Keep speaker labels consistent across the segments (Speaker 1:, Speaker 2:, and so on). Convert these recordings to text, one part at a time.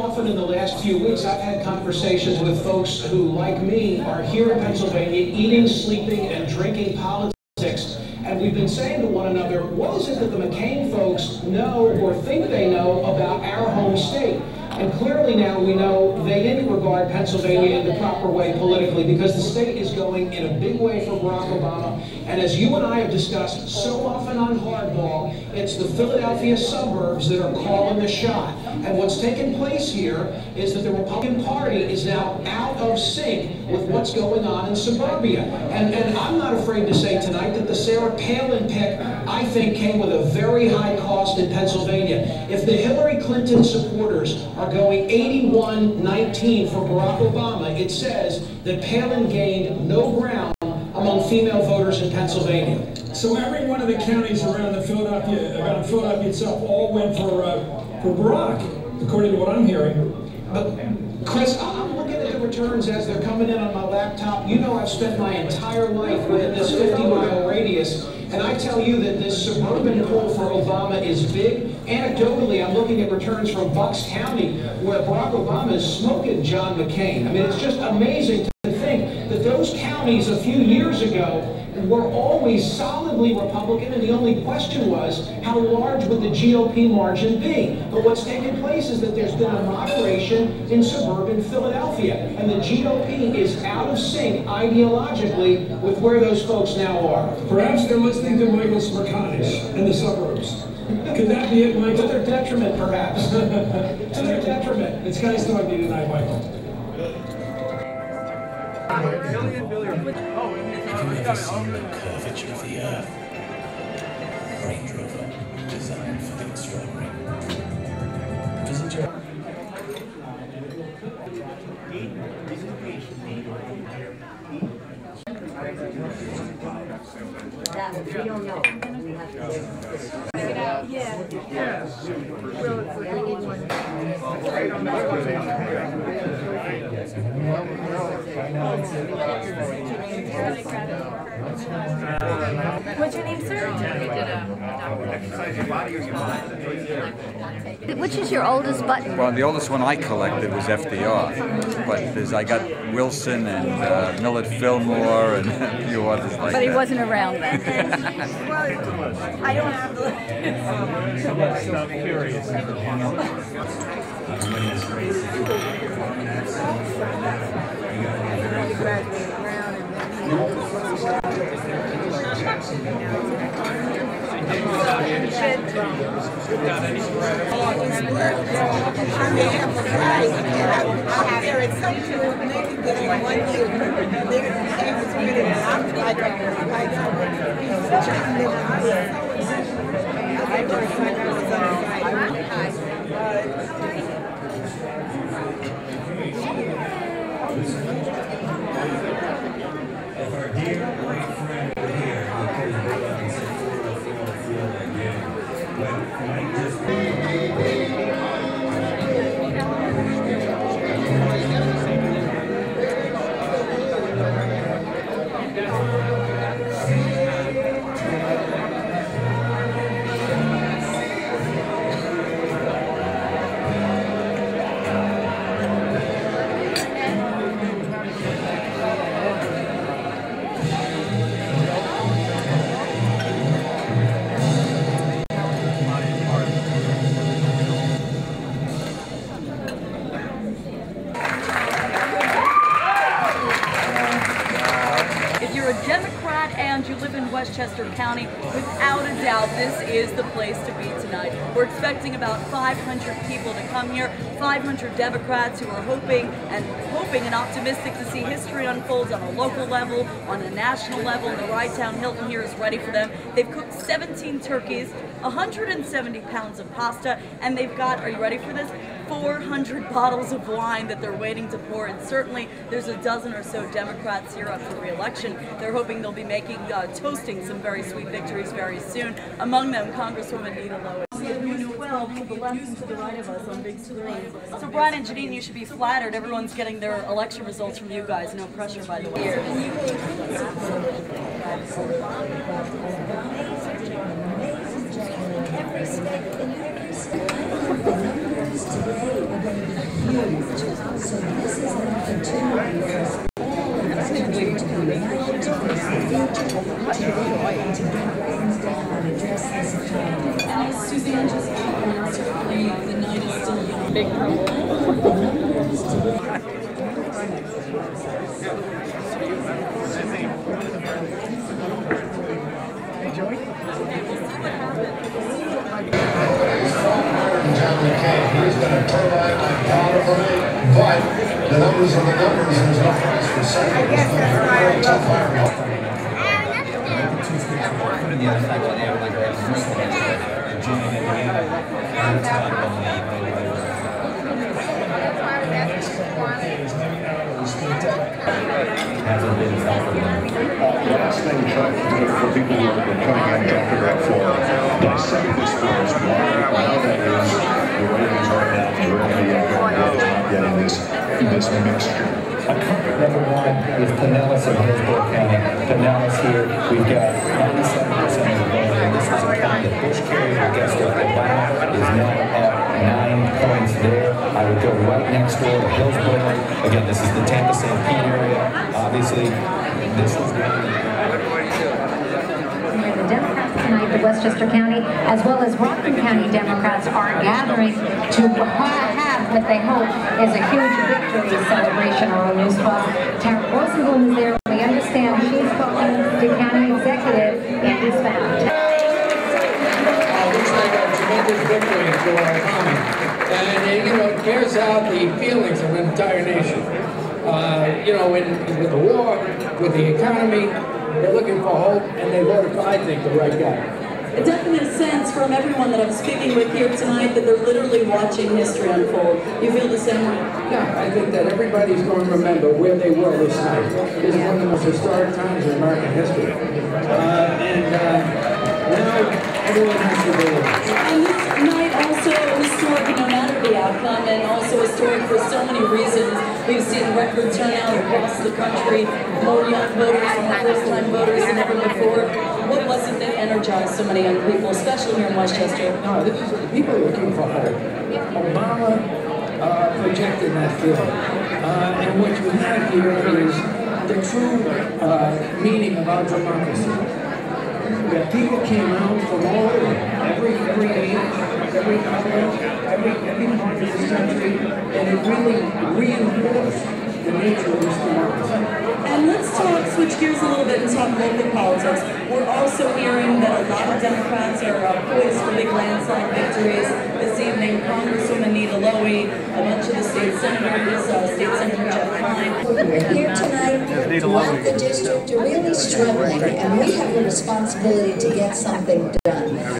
Speaker 1: often in the last few weeks, I've had conversations with folks who, like me, are here in Pennsylvania eating, sleeping, and drinking politics. And we've been saying to one another, what is it that the McCain folks know or think they know about our home state? And clearly now we know they didn't regard Pennsylvania in the proper way politically, because the state is going in a big way for Barack Obama. And as you and I have discussed so often on Hardball, it's the Philadelphia suburbs that are calling the shot. And what's taken place here is that the Republican Party is now out of sync with what's going on in suburbia. And I'm not afraid to say tonight that the Sarah Palin pick, I think, came with a very high cost in Pennsylvania. If the Hillary Clinton supporters are going 81-19 for Barack Obama, it says that Palin gained no ground among female voters in Pennsylvania.
Speaker 2: So every one of the counties around Philadelphia itself all went for Barack, according to what I'm hearing.
Speaker 1: But Chris, I'm looking at the returns as they're coming in on my laptop. You know I've spent my entire life within this 50-mile radius, and I tell you that this suburban pull for Obama is big. Anecdotally, I'm looking at returns from Bucks County, where Barack Obama is smoking John McCain. I mean, it's just amazing to think that those counties a few years ago were always solidly Republican, and the only question was, how large would the GOP margin be? But what's taken place is that there's been a moderation in suburban Philadelphia, and the GOP is out of sync ideologically with where those folks now are.
Speaker 2: Perhaps they're listening to Michael Smerconish in the suburbs. Could that be it, Michael?
Speaker 1: To their detriment, perhaps. To their detriment.
Speaker 2: It's guys talking to you tonight, Michael.
Speaker 3: Have you ever seen the curvature of the Earth? Range Rover, designed for the extraordinary. Visit your...
Speaker 4: We don't know. We have to
Speaker 5: Yeah. Yes.
Speaker 4: What's your name, sir? Which is your oldest button?
Speaker 6: Well, the oldest one I collected was FDR, but I got Wilson and Millard Fillmore and a few others like that.
Speaker 4: But he wasn't around then. I don't have the...
Speaker 3: I'm curious.
Speaker 7: Westchester County, without a doubt, this is the place to be tonight. We're expecting about 500 people to come here, 500 Democrats who are hoping and optimistic to see history unfold on a local level, on a national level. The Rye Hilton here is ready for them. They've cooked 17 turkeys, 170 pounds of pasta, and they've got, are you ready for this? 400 bottles of wine that they're waiting to pour. And certainly there's a dozen or so Democrats here up for re-election. They're hoping they'll be toasting some very sweet victories very soon. Among them, Congresswoman Nita Lowe. 12 to the left and to the right of us on big screens. So Brian and Janine, you should be flattered. Everyone's getting their election results from you guys. No pressure, by the way.
Speaker 4: Every state in every state.
Speaker 8: So this is an opportunity for all of us to unite, to face the future, to get brains down and address this economy.
Speaker 7: Suzanne just certainly the night is still young. Big trouble.
Speaker 9: He's going to provide my daughter for me, but the numbers are the numbers. There's no price for second. I guess that's tough hire.
Speaker 10: Last thing for people who have been coming in Dr. Greg for dissect this for us. Now that is the ratings right now for not getting this mixture.
Speaker 11: Number one is Pinellas in Hillsborough County. Pinellas here, we've got 97% of the vote, and this is a county that Bush carried against Obama is now at 9 points there. I would go right next door to Hillsborough. Again, this is the Tampa St. Pete area. Obviously, this is
Speaker 12: the Democrats tonight, the Westchester County, as well as Rockland County Democrats are gathering to have what they hope is a huge victory celebration. Our own news boss, Tara Rosenblum, is there. We understand she's talking to County Executive Andy Spout.
Speaker 13: Looks like a tremendous victory for our economy. And, you know, it bears out the feelings of an entire nation. You know, with the war, with the economy, they're looking for hope, and they voted for, I think, the right guy.
Speaker 7: A definite sense from everyone that I'm speaking with here tonight that they're literally watching history unfold. You feel the same way?
Speaker 13: Yeah, I think that everybody's going to remember where they were this night. This is one of the most historic times in American history. Now everyone has to believe.
Speaker 7: And this night also historic no matter the outcome, and also historic for so many reasons. We've seen record turnout across the country, more young voters, more first-time voters than ever before. What was it that energized so many young people, especially here in Westchester?
Speaker 13: No, this is people looking for hope. Obama projected that field. And what you have here is the true meaning of our democracy. That people came out from all over, every age, every color, every part of this country, and it really reinforced the nature of this democracy.
Speaker 7: And let's switch gears a little bit and talk local politics. We're also hearing that a lot of Democrats are poised for big landslide victories this evening. Congresswoman Nita Lowey, a bunch of the state senators, State Senator Jeff Kline.
Speaker 8: We're here tonight throughout the district are really struggling, and we have a responsibility to get something done.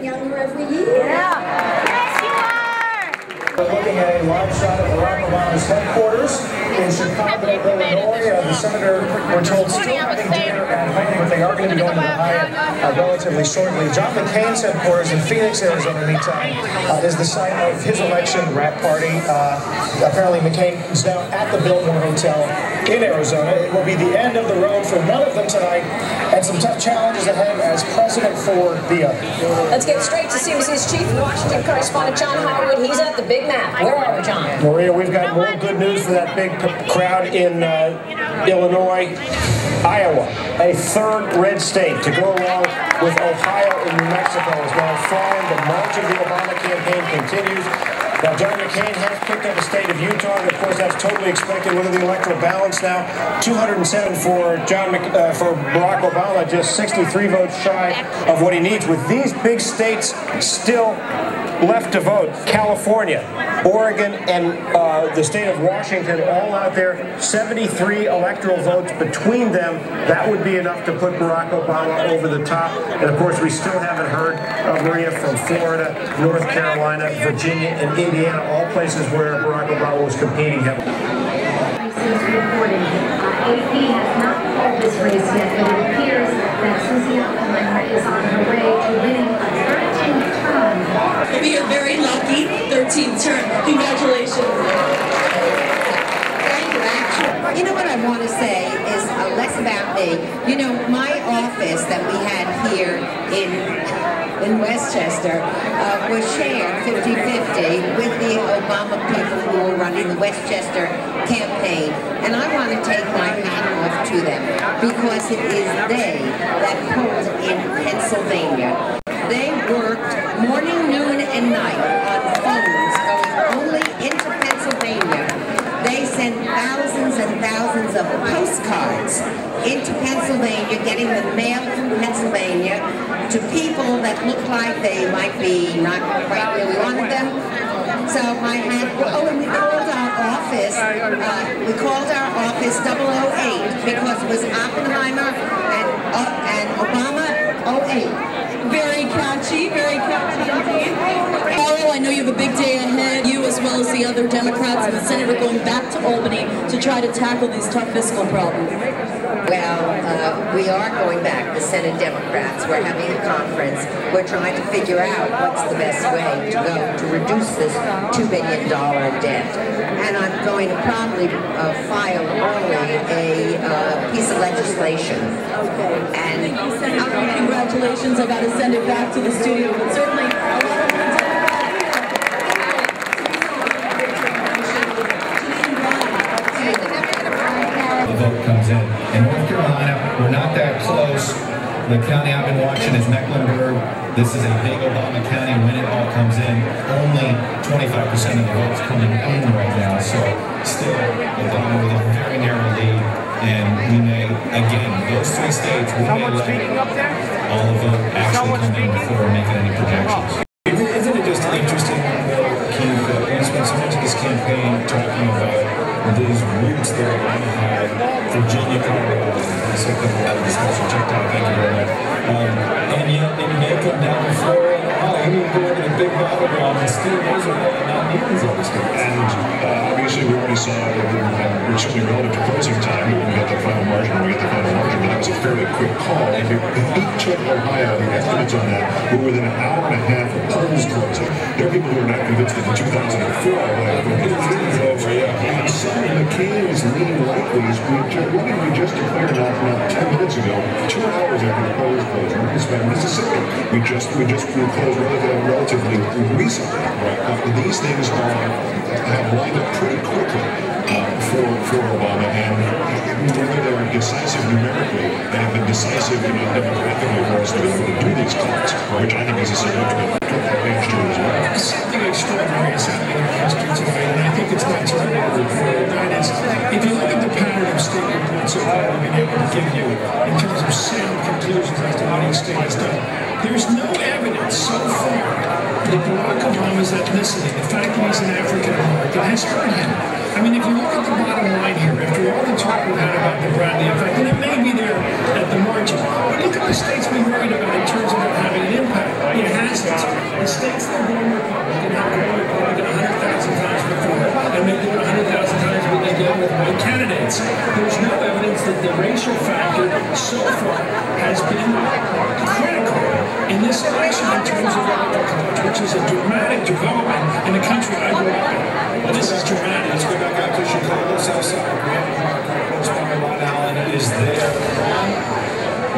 Speaker 8: Younger every year.
Speaker 12: Yeah. Yes, you are!
Speaker 14: We're looking at a live shot of Barack Obama's headquarters in Chicago, Illinois. The senator, we're told, still having dinner at home, but they are going to be going to the Hyatt relatively shortly. John McCain's headquarters in Phoenix, Arizona, meantime, is the site of his election wrap party. Apparently, McCain is now at the Biltmore Hotel in Arizona. It will be the end of the road for one of them tonight, and some tough challenges ahead as president for the other.
Speaker 15: Let's get straight to CBC's chief Washington correspondent, John Howard. He's at the big map. Where are we, John?
Speaker 14: Maria, we've got more good news for that big crowd in Illinois. Iowa, a third red state to go along with Ohio and New Mexico as well. Falling, the march of the Obama campaign continues. Now, John McCain has picked up the state of Utah, and of course that's totally expected. Look at the electoral balance now, 207 for for Barack Obama, just 63 votes shy of what he needs. With these big states still left to vote, California, Oregon, and the state of Washington all out there, 73 electoral votes between them. That would be enough to put Barack Obama over the top. And of course, we still haven't heard of Maria from Florida, North Carolina, Virginia, and Indiana, all places where Barack Obama was competing heavily.
Speaker 12: AP has not called this race yet, but it appears that Susie Eileen is on her way to winning a 13th term.
Speaker 7: It'll be a very lucky 13th term. Congratulations.
Speaker 8: Thank you.
Speaker 16: You know what I want to say is less about me. You know, my office that we had here in Westchester was shared 50-50 with the Obama people who were running the Westchester campaign. And I want to take my hat off to them because it is they that pulled in Pennsylvania. They worked morning, noon, and night on phones going only into Pennsylvania. They sent thousands and thousands of postcards into Pennsylvania, getting the mail from Pennsylvania to people that look like they might be not quite really wanted them. So my hat, oh, and we called our office 008 because it was Oppenheimer and Obama 08.
Speaker 7: Very catchy indeed. Carl, I know you have a big day ahead. You, as well as the other Democrats in the Senate, are going back to Albany to try to tackle these tough fiscal problems.
Speaker 16: Well, we are going back, the Senate Democrats. We're having a conference. We're trying to figure out what's the best way to go to reduce this $2 billion debt. And I'm going to probably file early a piece of legislation.
Speaker 7: Okay.
Speaker 16: And
Speaker 7: congratulations. I got to send it back to the studio, but certainly a lot of
Speaker 11: the vote comes in. In North Carolina, we're not that close. The county I've been watching is Mecklenburg. This is a big Obama county. When it all comes in, only 25% of the votes coming in right now. So still, Obama with a very narrow lead. And we may, again, those three states, we may let all of them actually come in before making any projections. Isn't it just interesting, Keith, that we spent so much of this campaign talking about these roots that Obama had, Virginia, Colorado, and so a lot of discussion, checked out, thank you very much. And yet, they may come down to Florida, you need to go into the big battleground and steal those are not needed all this stuff.
Speaker 10: And obviously, we already saw that we're certainly relative to closing time. We got the final margin, but that was a fairly quick call. And each of Ohio, the estimates on that were within an hour and a half of polls closing. There are people who are not convinced that in 2004, Ohio was over. And some of McCain's leading likelies, we just declared not 10 minutes ago, 2 hours after the polls closed, in Mississippi. We closed relatively recently. These things have lined up pretty quickly for Obama, and whether they're decisive numerically, they have been decisive demographically for us to be able to do these calls, which I think is a significant advantage to it as well.
Speaker 2: Something extraordinary is happening in history today, and I think it's not terribly reported. That is, if you look at the pattern of statement points so far we've been able to give you in terms of sound conclusions as to what each state has done, there's no evidence so far that Barack Obama's ethnicity, the fact that he's an African American, has hurt him. I mean, if you look at the bottom line here, after all the talk we've had about the Bradley effect, and it may be there at the margin, but look at the states we're worried about in terms of it having an impact. It hasn't. The states that are going Republican have gone Republican 100,000 times before, and they do it 100,000 times when they get with white candidates. There's no evidence that the racial factor so far has been critical in this election in terms of electoral college, which is a dramatic development in the country I grew up in. Well, this is dramatic. Let's go back out to Chicago, Southside. Ron Allen is there.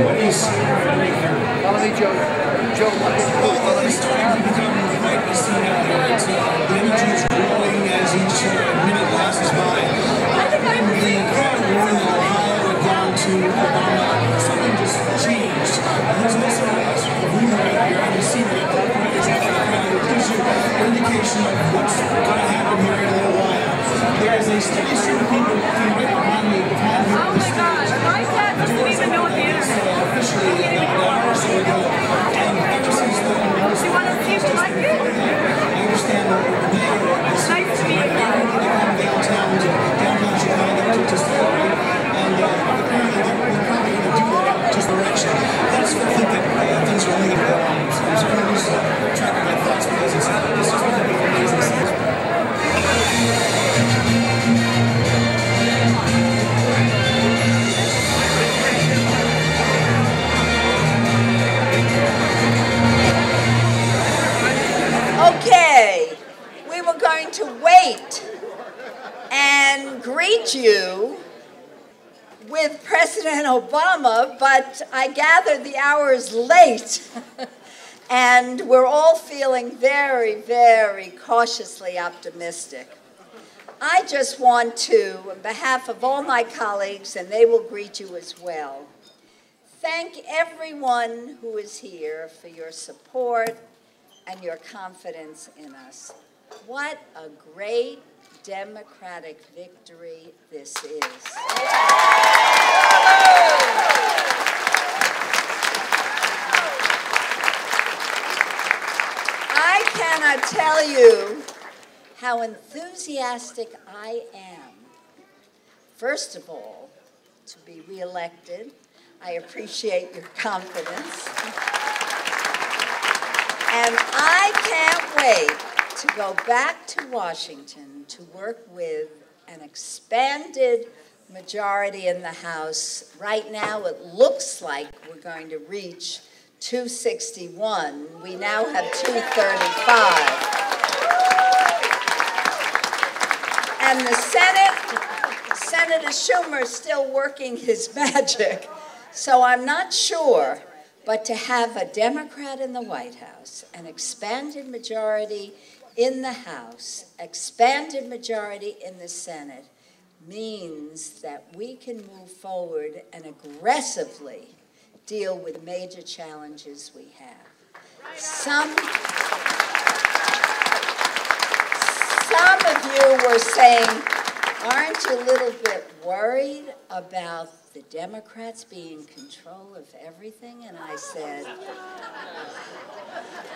Speaker 2: What do you see?
Speaker 17: Joe. It's starting to become quite a scene out here. The energy is growing as each minute passes by. When the crowd won Ohio and down to Obama, something just changed. There's also a rumor out here, and you see that exactly the crowd. It gives you an indication of what's going to happen here in a little while. There is a steady stream of people walking right behind me. Oh my gosh, my dad doesn't even know what the internet is. Officially an hour or so ago. And ever since then, you want to see what I do? I understand that the mayor is nice to meet you. Downtown Chicago to celebrate. And apparently they're probably going to do that just direction. That's what I think that things are only going to go on. So I'm going to lose track of my thoughts because this is one of the amazing things.
Speaker 18: Okay, we were going to wait and greet you
Speaker 5: with President Obama, but I gather the hour is late. And we're all feeling very, very cautiously optimistic. I just want to, on behalf of all my colleagues, and they will greet you as well, thank everyone who is here for your support and your confidence in us. What a great Democratic victory this is. I cannot tell you how enthusiastic I am, first of all, to be reelected. I appreciate your confidence. And I can't wait to go back to Washington to work with an expanded majority in the House. Right now, it looks like we're going to reach 261. We now have 235. And the Senate, Senator Schumer is still working his magic. So I'm not sure, but to have a Democrat in the White House, an expanded majority in the House, expanded majority in the Senate, means that we can move forward and aggressively deal with major challenges we have. Some of you were saying, aren't you a little bit worried about the Democrats being in control of everything? And I said,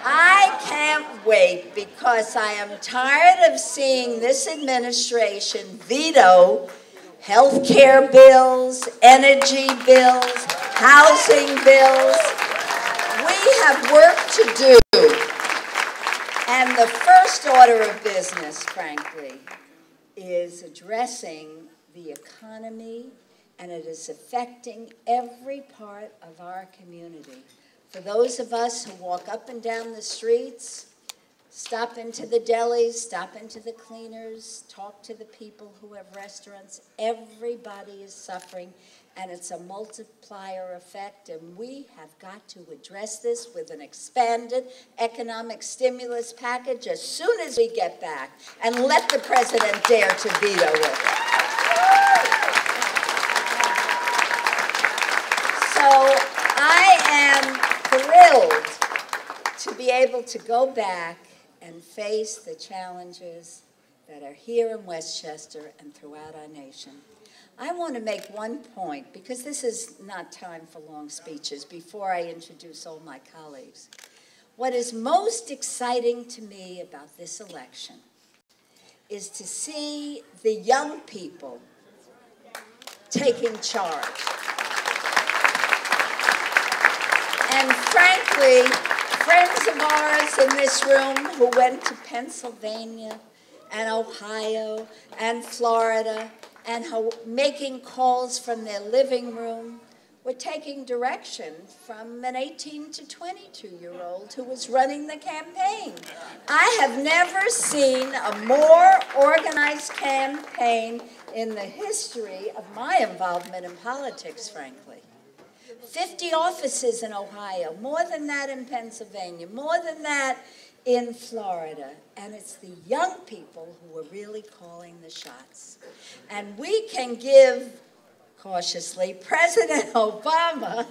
Speaker 5: I can't wait, because I am tired of seeing this administration veto health care bills, energy bills, housing bills. We have work to do. And the first order of business, frankly, is addressing the economy, and it is affecting every part of our community. For those of us who walk up and down the streets, stop into the delis, stop into the cleaners, talk to the people who have restaurants, everybody is suffering, and it's a multiplier effect, and we have got to address this with an expanded economic stimulus package as soon as we get back, and let the president dare to veto it. So I am thrilled to be able to go back and face the challenges that are here in Westchester and throughout our nation. I want to make one point, because this is not time for long speeches, before I introduce all my colleagues. What is most exciting to me about this election is to see the young people taking charge. And frankly, friends of ours in this room who went to Pennsylvania and Ohio and Florida and making calls from their living room were taking direction from an 18 to 22-year-old who was running the campaign. I have never seen a more organized campaign in the history of my involvement in politics, frankly. 50 offices in Ohio, more than that in Pennsylvania, more than that in Florida. And it's the young people who are really calling the shots. And we can give, cautiously, President Obama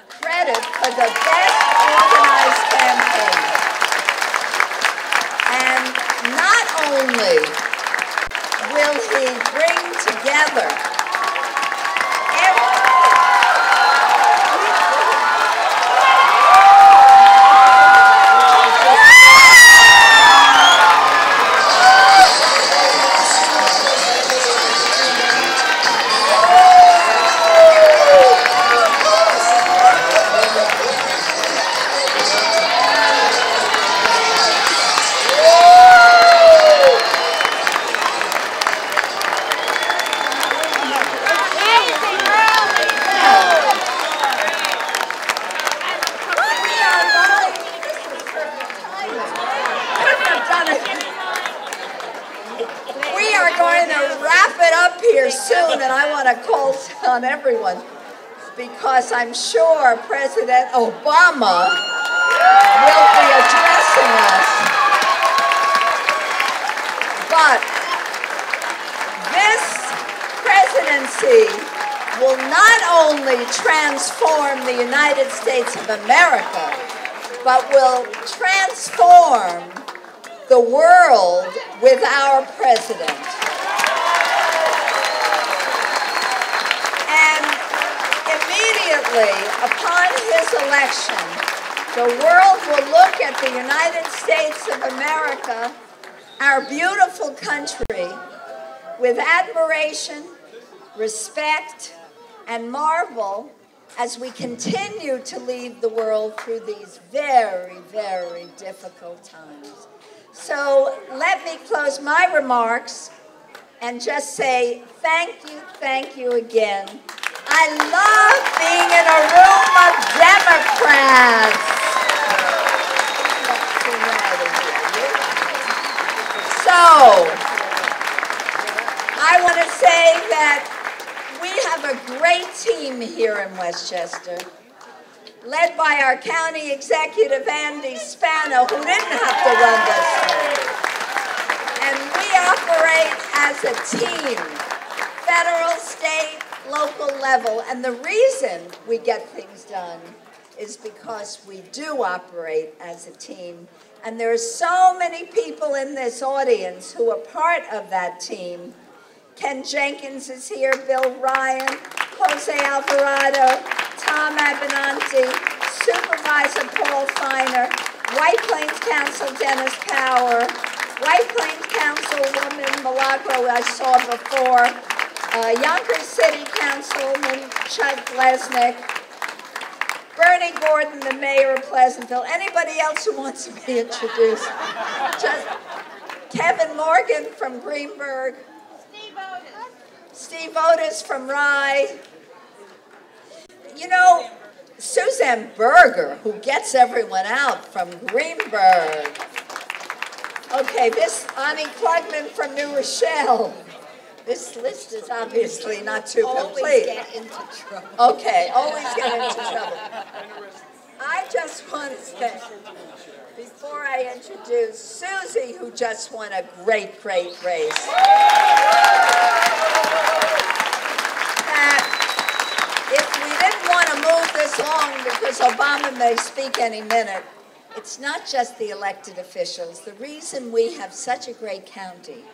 Speaker 5: credit for the best organized campaign. And not only will he bring together here soon, and I want to call on everyone, because I'm sure President Obama will be addressing us. But this presidency will not only transform the United States of America, but will transform the world with our president. And immediately upon his election, the world will look at the United States of America, our beautiful country, with admiration, respect, and marvel as we continue to lead the world through these very, very difficult times. So let me close my remarks and just say thank you again. I love being in a room of Democrats. So I want to say that we have a great team here in Westchester, led by our county executive, Andy Spano, who didn't have to run this thing. And we operate as a team, federal, state, local level. And the reason we get things done is because we do operate as a team. And there are so many people in this audience who are part of that team. Ken Jenkins is here, Bill Ryan, Jose Alvarado, Tom Abenanti, Supervisor Paul Feiner, White Plains Council Dennis Power, White Plains Councilwoman Milagro I saw before, Yonkers City Councilman Chuck Glesnick, Bernie Gordon, the mayor of Pleasantville. Anybody else who wants to be introduced? Just Kevin Morgan from Greenberg. Steve Otis from Rye. You know, Suzanne Berger, who gets everyone out from Greenberg. Okay, this Ani Klugman from New Rochelle. This list is obviously not too complete.
Speaker 15: Always get into trouble.
Speaker 5: Okay, always get into trouble. I just want to say, before I introduce Susie, who just won a great, great race, that if we didn't want to move this along because Obama may speak any minute, it's not just the elected officials. The reason we have such a great county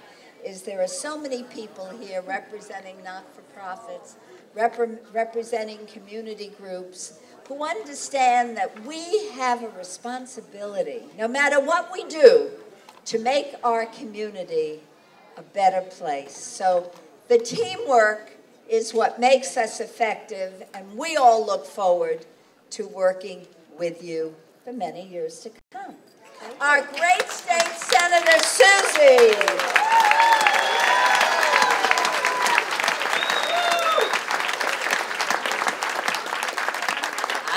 Speaker 5: is there are so many people here representing not-for-profits, representing community groups, who understand that we have a responsibility, no matter what we do, to make our community a better place. So the teamwork is what makes us effective, and we all look forward to working with you for many years to come. Our great state senator, Susie.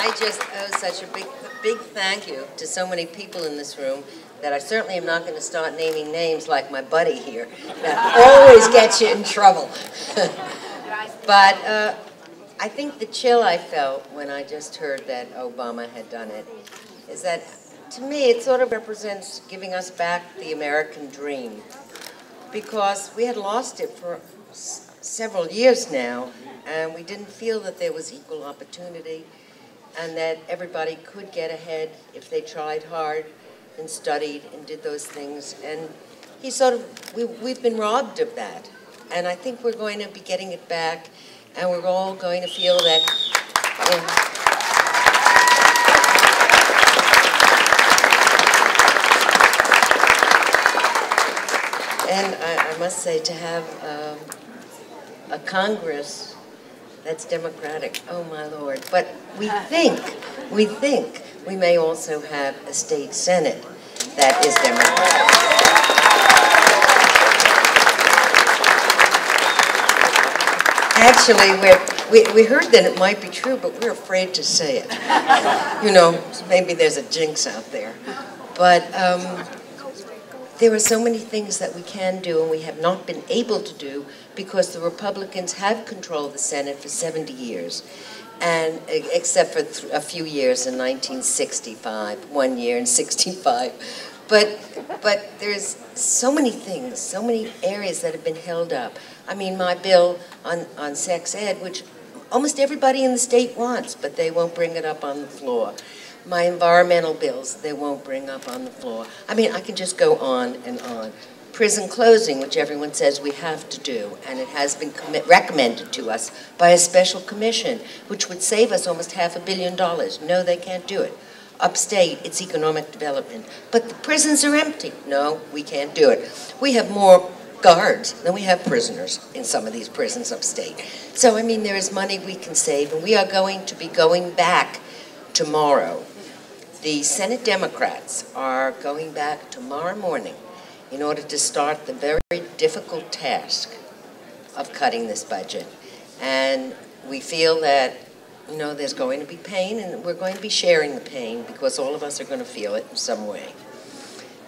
Speaker 18: I just owe such a big thank you to so many people in this room that I certainly am not going to start naming names like my buddy here. That always gets you in trouble. But I think the chill I felt when I just heard that Obama had done it is that, to me, it sort of represents giving us back the American dream, because we had lost it for several years now, and we didn't feel that there was equal opportunity and that everybody could get ahead if they tried hard and studied and did those things. And he sort of, we've been robbed of that. And I think we're going to be getting it back, and we're all going to feel that. And I must say, to have a Congress that's democratic, oh my Lord. But we think we may also have a state Senate that is democratic. Actually, we heard that it might be true, but we're afraid to say it. You know, maybe there's a jinx out there. But there are so many things that we can do and we have not been able to do because the Republicans have controlled the Senate for 70 years. And except for a few years in 1965, 1 year in 65. But there's so many things, so many areas that have been held up. I mean, my bill on sex ed, which almost everybody in the state wants, but they won't bring it up on the floor. My environmental bills, they won't bring up on the floor. I mean, I can just go on and on. Prison closing, which everyone says we have to do, and it has been recommended to us by a special commission, which would save us almost $500 million. No, they can't do it. Upstate, it's economic development. But the prisons are empty. No, we can't do it. We have more guards than we have prisoners in some of these prisons upstate. So, I mean, there is money we can save, and we are going to be going back tomorrow. The Senate Democrats are going back tomorrow morning in order to start the very difficult task of cutting this budget. And we feel that, you know, there's going to be pain, and we're going to be sharing the pain because all of us are going to feel it in some way.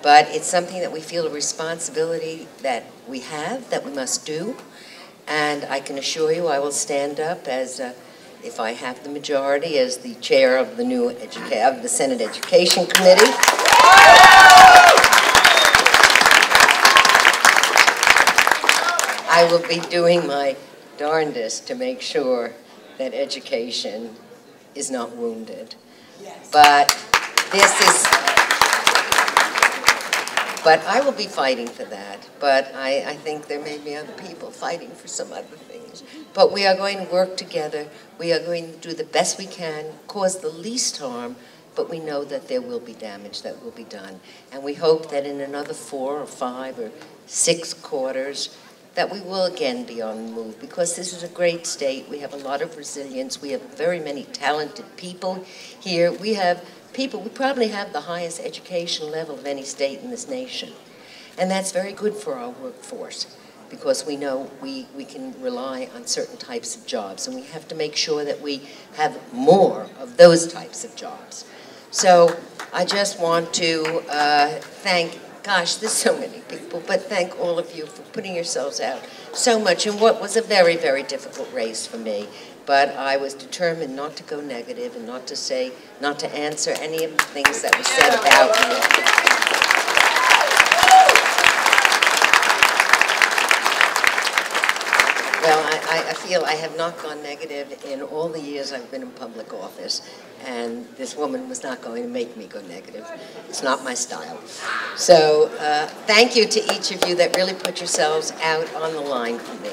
Speaker 18: But it's something that we feel a responsibility that we have, that we must do. And I can assure you I will stand up as, if I have the majority, as the chair of the new of the Senate Education Committee. I will be doing my darndest to make sure that education is not wounded. But I will be fighting for that. But I think there may be other people fighting for some other things. But we are going to work together. We are going to do the best we can, cause the least harm, but we know that there will be damage that will be done. And we hope that in another 4 or 5 or 6 quarters, that we will again be on the move, because this is a great state. We have a lot of resilience. We have very many talented people here. We have people, we probably have the highest education level of any state in this nation. And that's very good for our workforce, because we know we can rely on certain types of jobs, and we have to make sure that we have more of those types of jobs. So I just want to thank, gosh, there's so many people, but thank all of you for putting yourselves out so much in what was a very, very difficult race for me. But I was determined not to go negative and not to answer any of the things that were said about me. Well, I feel I have not gone negative in all the years I've been in public office, and this woman was not going to make me go negative. It's not my style. So thank you to each of you that really put yourselves out on the line for me.